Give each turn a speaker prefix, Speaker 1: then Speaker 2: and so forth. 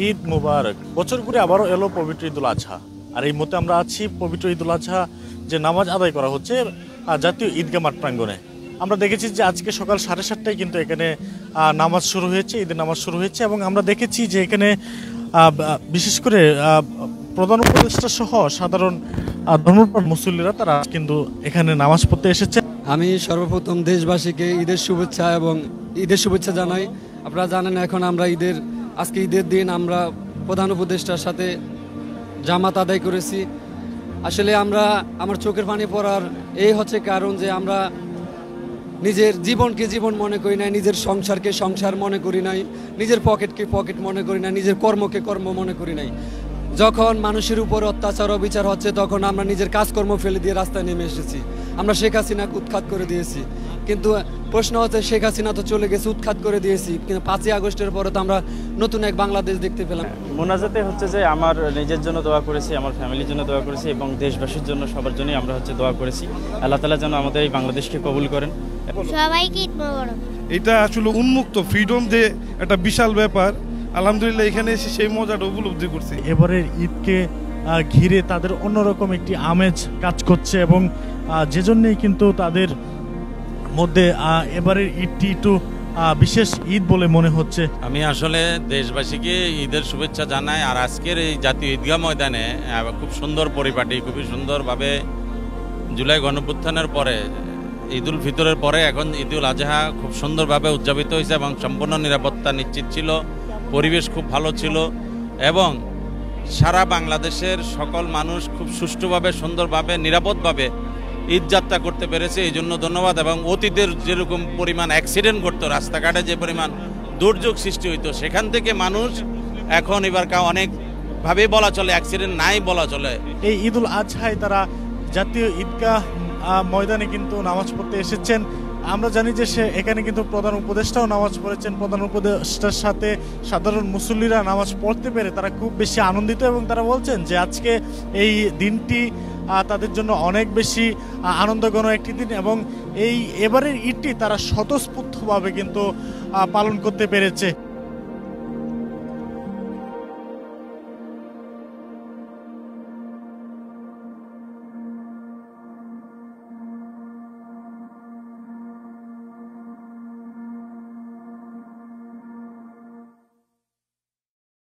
Speaker 1: ঈদ মুবারক। বছর ঘুরে আবারও এলো পবিত্র ঈদুল আজহা। আর এই মুহূর্তে আমরা আছি পবিত্র ঈদুল আজহা যে নামাজ আদায় করা হচ্ছে জাতীয় ঈদগাহ মাঠ প্রাঙ্গণে। আমরা দেখেছি যে আজকে সকাল 7:30টায় কিন্তু এখানে নামাজ শুরু হয়েছে, ঈদের নামাজ শুরু হয়েছে। এবং আমরা দেখেছি যে এখানে বিশেষ করে প্রধান উপদেষ্টা সহ সাধারণ ধর্মপ্রাণ মুসল্লিরা তারা কিন্তু এখানে নামাজ পড়তে এসেছে।
Speaker 2: আমি সর্বপ্রথম দেশবাসীকে ঈদের শুভেচ্ছা জানাই। আপনারা জানেন এখন আমরা আজকে ঈদের দিন আমরা প্রধান উপদেষ্টার সাথে জামাত আদায় করেছি। আসলে আমার চোখের পানি পড়ার এই হচ্ছে কারণ যে আমরা নিজের জীবনকে জীবন মনে করি নাই, নিজের সংসারকে সংসার মনে করি নাই, নিজের পকেটকে পকেট মনে করি নাই, নিজের কর্মকে কর্ম মনে করি নাই। যখন মানুষের উপর অত্যাচার অবিচার হচ্ছে তখন আমরা নিজের কাজকর্ম ফেলে দিয়ে রাস্তায় নেমে এসেছি। আমরা শেখ হাসিনাকে উৎখাত করে দিয়েছি, কিন্তু প্রশ্ন হচ্ছে শেখ হাসিনা তো চলে গেছে, উৎখাত করে দিয়েছি, কিন্তু 5ই আগস্টের পরে তো আমরা নতুন এক বাংলাদেশ দেখতে পেলাম।
Speaker 3: মোনাজাতে হচ্ছে যে আমার নিজের জন্য দোয়া করেছি, আমার ফ্যামিলির জন্য দোয়া করেছি এবং দেশবাসীর জন্য সবার জন্যই আমরা দোয়া করেছি। আল্লাহ তাআলা যেন আমাদের এই বাংলাদেশকে কবুল করেন।
Speaker 4: সবাইকে ঈদ মোবারক।
Speaker 5: এটা আসলে উন্মুক্ত ফ্রিডম যে একটা বিশাল ব্যাপার। আলহামদুলিল্লাহ এখানে এসে সেই মজাটা উপলব্ধি করছি।
Speaker 1: এবারের ঈদকে ঘিরে তাদের অন্যরকম একটি আমেজ কাজ করছে এবং যে জন্যই কিন্তু তাদের মধ্যে এবারের ঈদটি একটু বিশেষ ঈদ বলে মনে হচ্ছে।
Speaker 6: আমি আসলে দেশবাসীকে ঈদের শুভেচ্ছা জানাই। আর আজকের এই জাতীয় ঈদগাহ ময়দানে খুব সুন্দর পরিপাটি, খুবই সুন্দরভাবে জুলাই গণঅভ্যুত্থানের পরে ঈদুল ফিতরের পরে এখন ঈদুল আজহা খুব সুন্দরভাবে উদযাপিত হয়েছে এবং সম্পূর্ণ নিরাপত্তা নিশ্চিত ছিল, পরিবেশ খুব ভালো ছিল এবং সারা বাংলাদেশের সকল মানুষ খুব সুষ্ঠুভাবে সুন্দরভাবে নিরাপদভাবে ঈদ যাত্রা করতে পেরেছে। এই জন্য ধন্যবাদ। এবং অতীতের যেরকম পরিমাণ অ্যাক্সিডেন্ট করতো, রাস্তাঘাটে যে পরিমাণ দুর্যোগ সৃষ্টি হইতো, সেখান থেকে মানুষ এখন এবারকার অনেকভাবে বলা চলে অ্যাক্সিডেন্ট নাই বলা চলে।
Speaker 1: এই ঈদুল আজহায় তারা জাতীয় ঈদগাহ ময়দানে কিন্তু নামাজ পড়তে এসেছেন। আমরা জানি যে এখানে কিন্তু প্রধান উপদেষ্টাও নামাজ পড়েছেন। প্রধান উপদেষ্টার সাথে সাধারণ মুসল্লিরা নামাজ পড়তে পেরে তারা খুব বেশি আনন্দিত এবং তারা বলছেন যে আজকে এই দিনটি তাদের জন্য অনেক বেশি আনন্দঘন একটি দিন এবং এবারের ঈদটি তারা স্বতঃস্ফূর্তভাবে কিন্তু পালন করতে পেরেছে।